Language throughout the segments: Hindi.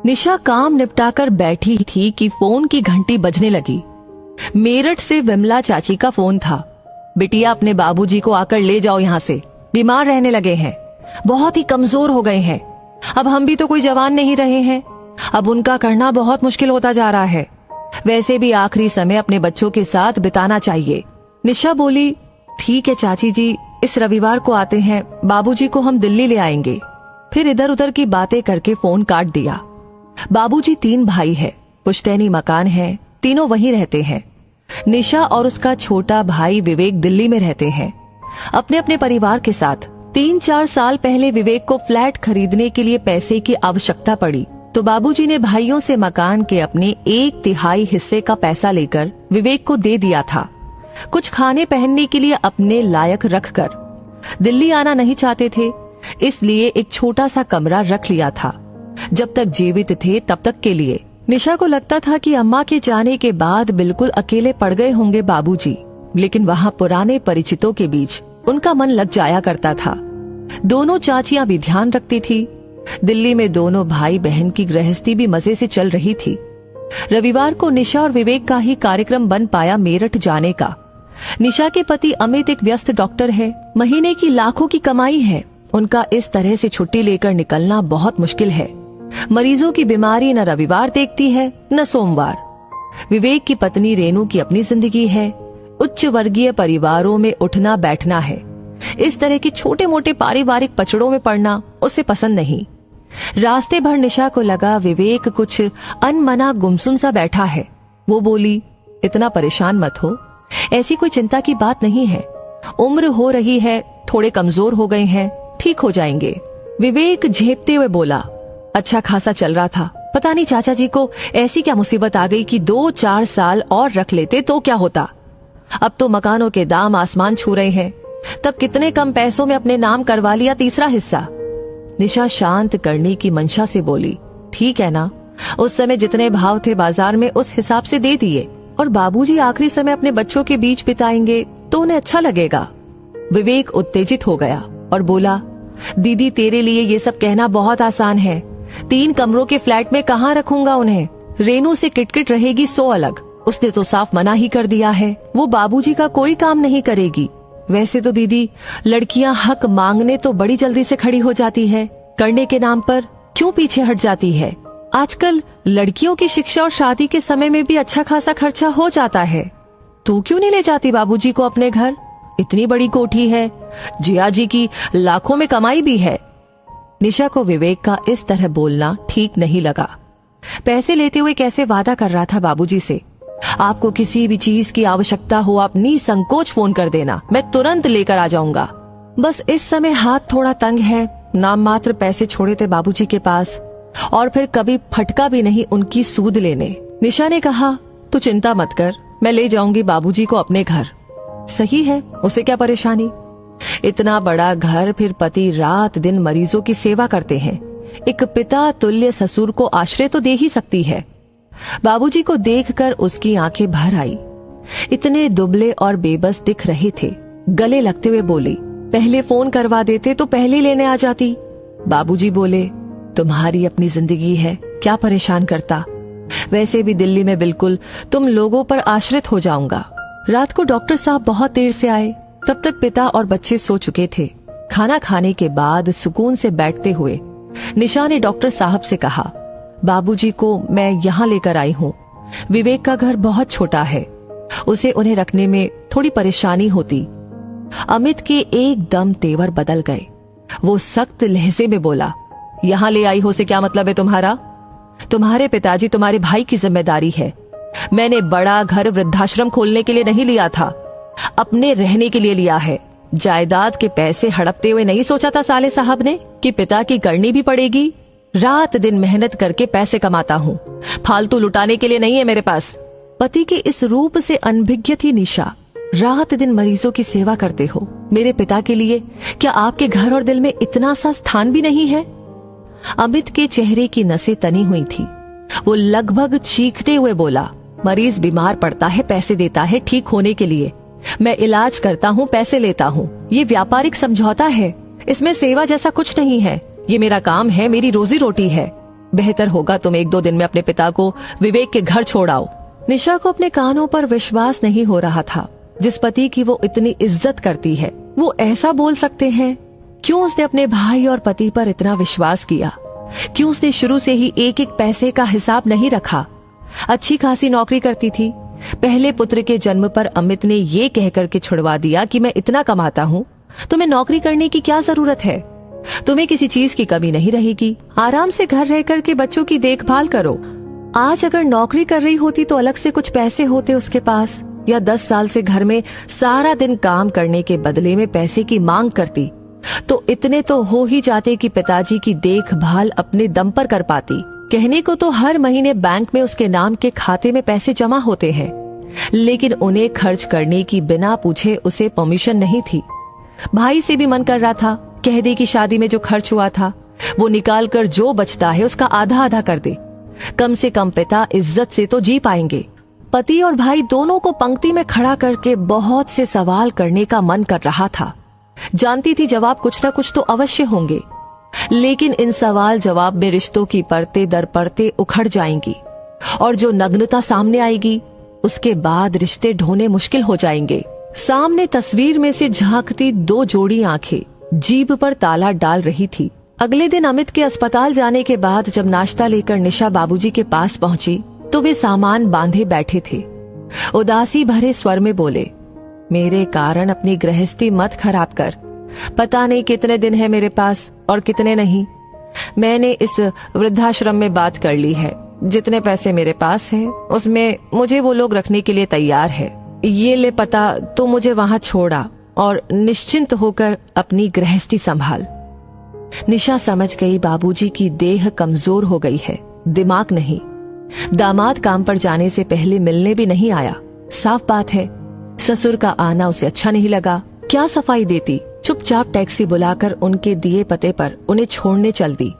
निशा काम निपटाकर बैठी थी कि फोन की घंटी बजने लगी। मेरठ से विमला चाची का फोन था। बिटिया, अपने बाबूजी को आकर ले जाओ यहाँ से, बीमार रहने लगे हैं, बहुत ही कमजोर हो गए हैं। अब हम भी तो कोई जवान नहीं रहे हैं, अब उनका करना बहुत मुश्किल होता जा रहा है। वैसे भी आखिरी समय अपने बच्चों के साथ बिताना चाहिए। निशा बोली, ठीक है चाची जी, इस रविवार को आते हैं, बाबूजी को हम दिल्ली ले आएंगे। फिर इधर उधर की बातें करके फोन काट दिया। बाबूजी 3 भाई है, पुश्तैनी मकान है, तीनों वहीं रहते हैं। निशा और उसका छोटा भाई विवेक दिल्ली में रहते हैं अपने अपने परिवार के साथ। 3-4 साल पहले विवेक को फ्लैट खरीदने के लिए पैसे की आवश्यकता पड़ी, तो बाबूजी ने भाइयों से मकान के अपने 1/3 हिस्से का पैसा लेकर विवेक को दे दिया था। कुछ खाने पहनने के लिए अपने लायक रखकर। दिल्ली आना नहीं चाहते थे, इसलिए एक छोटा सा कमरा रख लिया था, जब तक जीवित थे तब तक के लिए। निशा को लगता था कि अम्मा के जाने के बाद बिल्कुल अकेले पड़ गए होंगे बाबूजी, लेकिन वहाँ पुराने परिचितों के बीच उनका मन लग जाया करता था। दोनों चाचियां भी ध्यान रखती थी। दिल्ली में दोनों भाई बहन की गृहस्थी भी मजे से चल रही थी। रविवार को निशा और विवेक का ही कार्यक्रम बन पाया मेरठ जाने का। निशा के पति अमित एक व्यस्त डॉक्टर है, महीने की लाखों की कमाई है। उनका इस तरह से छुट्टी लेकर निकलना बहुत मुश्किल है। मरीजों की बीमारी न रविवार देखती है न सोमवार। विवेक की पत्नी रेनू की अपनी जिंदगी है, उच्च वर्गीय परिवारों में उठना बैठना है। इस तरह के छोटे मोटे पारिवारिक पचड़ों में पड़ना उसे पसंद नहीं। रास्ते भर निशा को लगा विवेक कुछ अनमना गुमसुम सा बैठा है। वो बोली, इतना परेशान मत हो, ऐसी कोई चिंता की बात नहीं है, उम्र हो रही है, थोड़े कमजोर हो गए हैं, ठीक हो जाएंगे। विवेक झेपते हुए बोला, अच्छा खासा चल रहा था, पता नहीं चाचा जी को ऐसी क्या मुसीबत आ गई कि 2-4 साल और रख लेते तो क्या होता। अब तो मकानों के दाम आसमान छू रहे हैं, तब कितने कम पैसों में अपने नाम करवा लिया 3रा हिस्सा। निशा शांत करने की मंशा से बोली, ठीक है ना, उस समय जितने भाव थे बाजार में उस हिसाब से दे दिए, और बाबूजी आखिरी समय अपने बच्चों के बीच बिताएंगे तो उन्हें अच्छा लगेगा। विवेक उत्तेजित हो गया और बोला, दीदी तेरे लिए ये सब कहना बहुत आसान है, 3 कमरों के फ्लैट में कहाँ रखूंगा उन्हें। रेनू से किटकिट रहेगी सो अलग, उसने तो साफ मना ही कर दिया है, वो बाबूजी का कोई काम नहीं करेगी। वैसे तो दीदी, लड़कियां हक मांगने तो बड़ी जल्दी से खड़ी हो जाती है, करने के नाम पर क्यों पीछे हट जाती है। आजकल लड़कियों की शिक्षा और शादी के समय में भी अच्छा खासा खर्चा हो जाता है। तू क्यों नहीं ले जाती बाबूजी को अपने घर, इतनी बड़ी कोठी है, जिया जी की लाखों में कमाई भी है। निशा को विवेक का इस तरह बोलना ठीक नहीं लगा। पैसे लेते हुए कैसे वादा कर रहा था बाबूजी से, आपको किसी भी चीज की आवश्यकता हो आप निसंकोच फोन कर देना, मैं तुरंत लेकर आ जाऊंगा। बस इस समय हाथ थोड़ा तंग है, नाम मात्र पैसे छोड़े थे बाबूजी के पास, और फिर कभी फटका भी नहीं उनकी सूद लेने। निशा ने कहा, तू चिंता मत कर, मैं ले जाऊंगी बाबूजी को अपने घर। सही है, उसे क्या परेशानी, इतना बड़ा घर, फिर पति रात दिन मरीजों की सेवा करते हैं, एक पिता तुल्य ससुर को आश्रय तो दे ही सकती है। बाबूजी को देखकर उसकी आंखें भर आई, इतने दुबले और बेबस दिख रहे थे। गले लगते हुए बोली, पहले फोन करवा देते तो पहले लेने आ जाती। बाबूजी बोले, तुम्हारी अपनी जिंदगी है, क्या परेशान करता, वैसे भी दिल्ली में बिल्कुल तुम लोगों पर आश्रित हो जाऊंगा। रात को डॉक्टर साहब बहुत देर से आए, तब तक पिता और बच्चे सो चुके थे। खाना खाने के बाद सुकून से बैठते हुए निशा ने डॉक्टर साहब से कहा, बाबूजी को मैं यहाँ लेकर आई हूँ, विवेक का घर बहुत छोटा है, उसे उन्हें रखने में थोड़ी परेशानी होती। अमित के एकदम तेवर बदल गए। वो सख्त लहजे में बोला, यहाँ ले आई हो से क्या मतलब है तुम्हारा, तुम्हारे पिताजी तुम्हारे भाई की जिम्मेदारी है। मैंने बड़ा घर वृद्धाश्रम खोलने के लिए नहीं लिया था, अपने रहने के लिए लिया है। जायदाद के पैसे हड़पते हुए नहीं सोचा था साले साहब ने कि पिता की करनी भी पड़ेगी। रात दिन मेहनत करके पैसे कमाता हूँ, फालतू लुटाने के लिए नहीं है मेरे पास। पति के इस रूप से अनभिज्ञ थी निशा। रात दिन मरीजों की सेवा करते हो, मेरे पिता के लिए क्या आपके घर और दिल में इतना सा स्थान भी नहीं है। अमित के चेहरे की नसें तनी हुई थी। वो लगभग चीखते हुए बोला, मरीज बीमार पड़ता है, पैसे देता है ठीक होने के लिए, मैं इलाज करता हूँ, पैसे लेता हूँ, ये व्यापारिक समझौता है, इसमें सेवा जैसा कुछ नहीं है, ये मेरा काम है, मेरी रोजी रोटी है। बेहतर होगा तुम 1-2 दिन में अपने पिता को विवेक के घर छोड़ आओ। निशा को अपने कानों पर विश्वास नहीं हो रहा था। जिस पति की वो इतनी इज्जत करती है वो ऐसा बोल सकते हैं? क्यों उसने अपने भाई और पति पर इतना विश्वास किया? क्यों उसने शुरू से ही एक एक पैसे का हिसाब नहीं रखा? अच्छी खासी नौकरी करती थी। पहले पुत्र के जन्म पर अमित ने ये कहकर के छुड़वा दिया कि मैं इतना कमाता हूँ, तुम्हें नौकरी करने की क्या जरूरत है? तुम्हें किसी चीज की कमी नहीं रहेगी, आराम से घर रह कर के बच्चों की देखभाल करो। आज अगर नौकरी कर रही होती तो अलग से कुछ पैसे होते उसके पास, या 10 साल से घर में सारा दिन काम करने के बदले में पैसे की मांग करती तो इतने तो हो ही जाते कि पिताजी की देखभाल अपने दम पर कर पाती। कहने को तो हर महीने बैंक में उसके नाम के खाते में पैसे जमा होते हैं, लेकिन उन्हें खर्च करने की बिना पूछे उसे परमिशन नहीं थी। भाई से भी मन कर रहा था कह दे कि शादी में जो खर्च हुआ था वो निकाल कर जो बचता है उसका आधा आधा कर दे। कम से कम पिता इज्जत से तो जी पाएंगे। पति और भाई दोनों को पंक्ति में खड़ा करके बहुत से सवाल करने का मन कर रहा था। जानती थी जवाब कुछ न कुछ तो अवश्य होंगे, लेकिन इन सवाल जवाब में रिश्तों की परतें दर परतें उखड़ जाएंगी और जो नग्नता सामने आएगी उसके बाद रिश्ते ढोने मुश्किल हो जाएंगे। सामने तस्वीर में से झांकती 2 जोड़ी आंखें जीभ पर ताला डाल रही थी। अगले दिन अमित के अस्पताल जाने के बाद जब नाश्ता लेकर निशा बाबूजी के पास पहुंची तो वे सामान बांधे बैठे थे। उदासी भरे स्वर में बोले, मेरे कारण अपनी गृहस्थी मत खराब कर। पता नहीं कितने दिन है मेरे पास और कितने नहीं। मैंने इस वृद्धाश्रम में बात कर ली है। जितने पैसे मेरे पास है उसमें मुझे वो लोग रखने के लिए तैयार है। ये ले पता, तो मुझे वहां छोड़ा और निश्चिंत होकर अपनी गृहस्थी संभाल। निशा समझ गई बाबूजी की देह कमजोर हो गई है, दिमाग नहीं। दामाद काम पर जाने से पहले मिलने भी नहीं आया। साफ बात है ससुर का आना उसे अच्छा नहीं लगा। क्या सफाई देती, चुपचाप टैक्सी बुलाकर उनके दिए पते पर उन्हें छोड़ने चल दी।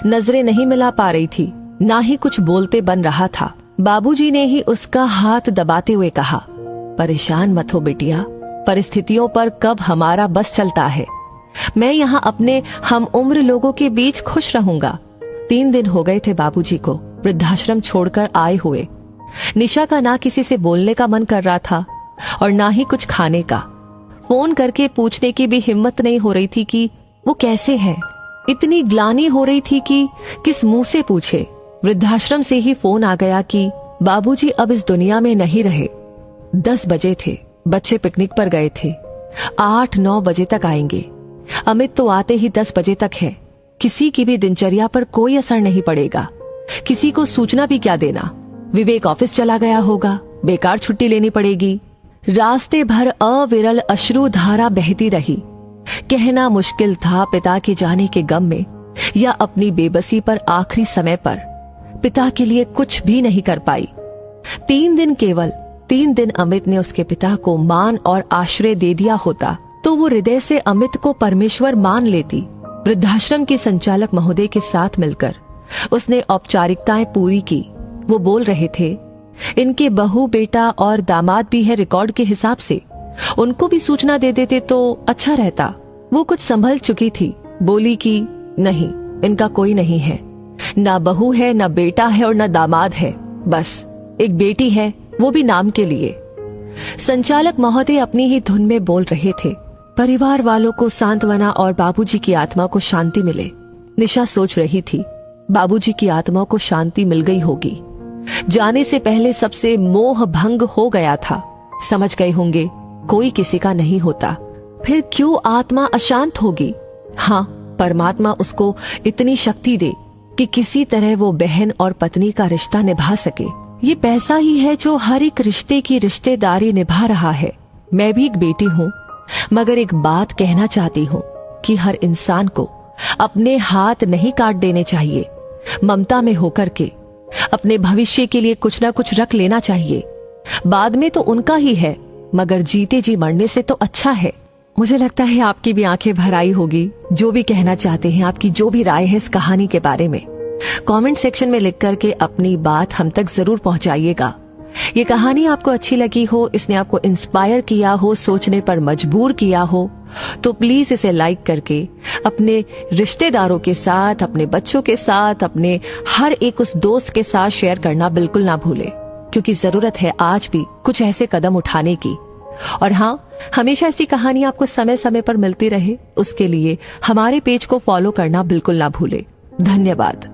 नजरें नहीं मिला पा रही थी, ना ही कुछ बोलते बन रहा था। बाबूजी ने ही उसका हाथ दबाते हुए कहा, परेशान मत हो बिटिया, परिस्थितियों पर कब हमारा बस चलता है। मैं यहाँ अपने हम उम्र लोगों के बीच खुश रहूंगा। 3 दिन हो गए थे बाबूजी को वृद्धाश्रम छोड़कर आए हुए। निशा का ना किसी से बोलने का मन कर रहा था और ना ही कुछ खाने का। फोन करके पूछने की भी हिम्मत नहीं हो रही थी कि वो कैसे हैं। इतनी ग्लानि हो रही थी कि किस मुंह से पूछे। वृद्धाश्रम से ही फोन आ गया कि बाबूजी अब इस दुनिया में नहीं रहे। 10 बजे थे, बच्चे पिकनिक पर गए थे। 8-9 बजे तक आएंगे। अमित तो आते ही 10 बजे तक है। किसी की भी दिनचर्या पर कोई असर नहीं पड़ेगा। किसी को सूचना भी क्या देना। विवेक ऑफिस चला गया होगा, बेकार छुट्टी लेनी पड़ेगी। रास्ते भर अविरल अश्रु धारा बहती रही। कहना मुश्किल था पिता के जाने के गम में या अपनी बेबसी पर आखिरी समय पर पिता के लिए कुछ भी नहीं कर पाई। 3 दिन, केवल 3 दिन अमित ने उसके पिता को मान और आश्रय दे दिया होता तो वो हृदय से अमित को परमेश्वर मान लेती। वृद्धाश्रम के संचालक महोदय के साथ मिलकर उसने औपचारिकताएं पूरी की। वो बोल रहे थे, इनके बहू बेटा और दामाद भी है रिकॉर्ड के हिसाब से, उनको भी सूचना दे देते तो अच्छा रहता। वो कुछ संभल चुकी थी, बोली कि नहीं, इनका कोई नहीं है, ना बहू है, ना बेटा है और ना दामाद है, बस एक बेटी है, वो भी नाम के लिए। संचालक महोदय अपनी ही धुन में बोल रहे थे, परिवार वालों को सांत्वना और बाबूजी की आत्मा को शांति मिले। निशा सोच रही थी बाबूजी की आत्मा को शांति मिल गई होगी। जाने से पहले सबसे मोह भंग हो गया था। समझ गए होंगे कोई किसी का नहीं होता, फिर क्यों आत्मा अशांत होगी। हाँ, परमात्मा उसको इतनी शक्ति दे कि किसी तरह वो बहन और पत्नी का रिश्ता निभा सके। ये पैसा ही है जो हर एक रिश्ते की रिश्तेदारी निभा रहा है। मैं भी एक बेटी हूँ, मगर एक बात कहना चाहती हूँ कि हर इंसान को अपने हाथ नहीं काट देने चाहिए। ममता में होकर के अपने भविष्य के लिए कुछ ना कुछ रख लेना चाहिए। बाद में तो उनका ही है, मगर जीते जी मरने से तो अच्छा है। मुझे लगता है आपकी भी आंखें भर आई होगी। जो भी कहना चाहते हैं, आपकी जो भी राय है इस कहानी के बारे में, कमेंट सेक्शन में लिख करके अपनी बात हम तक जरूर पहुंचाइएगा। ये कहानी आपको अच्छी लगी हो, इसने आपको इंस्पायर किया हो, सोचने पर मजबूर किया हो, तो प्लीज इसे लाइक करके अपने रिश्तेदारों के साथ, अपने बच्चों के साथ, अपने हर एक उस दोस्त के साथ शेयर करना बिल्कुल ना भूले, क्योंकि जरूरत है आज भी कुछ ऐसे कदम उठाने की। और हाँ, हमेशा ऐसी कहानी आपको समय समय पर मिलती रहे, उसके लिए हमारे पेज को फॉलो करना बिल्कुल ना भूले। धन्यवाद।